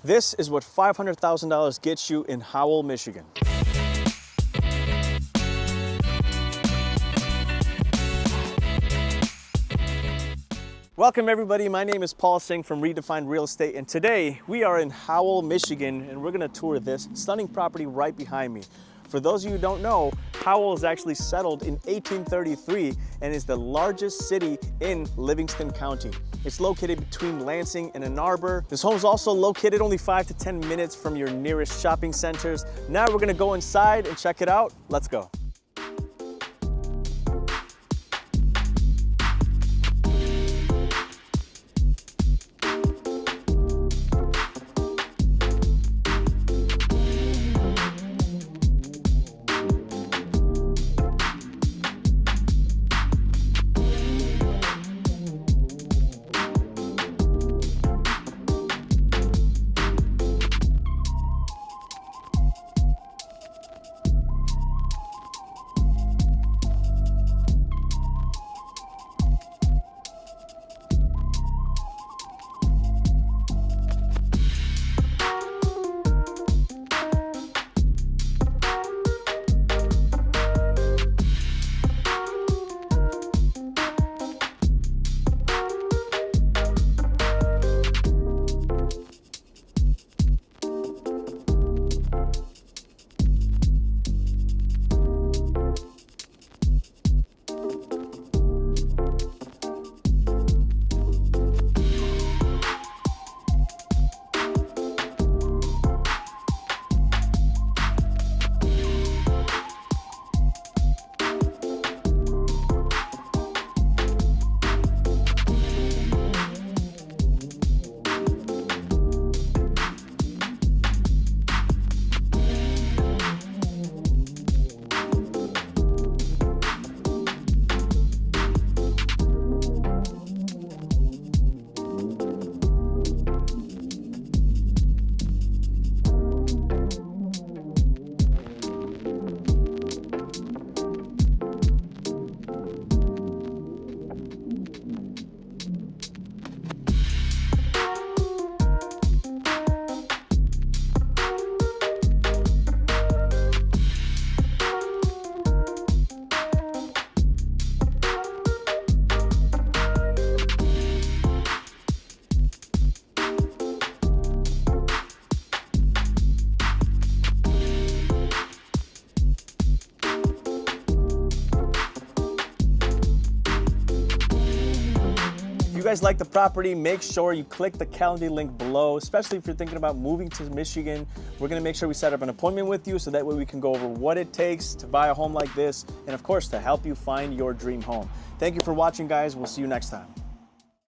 This is what $500,000 gets you in Howell, Michigan. Welcome everybody, my name is Paul Singh from Redefined Real Estate, and today we are in Howell, Michigan, and we're gonna tour this stunning property right behind me. For those of you who don't know, Howell is actually settled in 1833 and is the largest city in Livingston County. It's located between Lansing and Ann Arbor. This home is also located only 5 to 10 minutes from your nearest shopping centers. Now we're gonna go inside and check it out. Let's go. If you guys like the property, make sure you click the calendar link below, especially if you're thinking about moving to Michigan. We're gonna make sure we set up an appointment with you so that way we can go over what it takes to buy a home like this and of course to help you find your dream home. Thank you for watching, guys. We'll see you next time.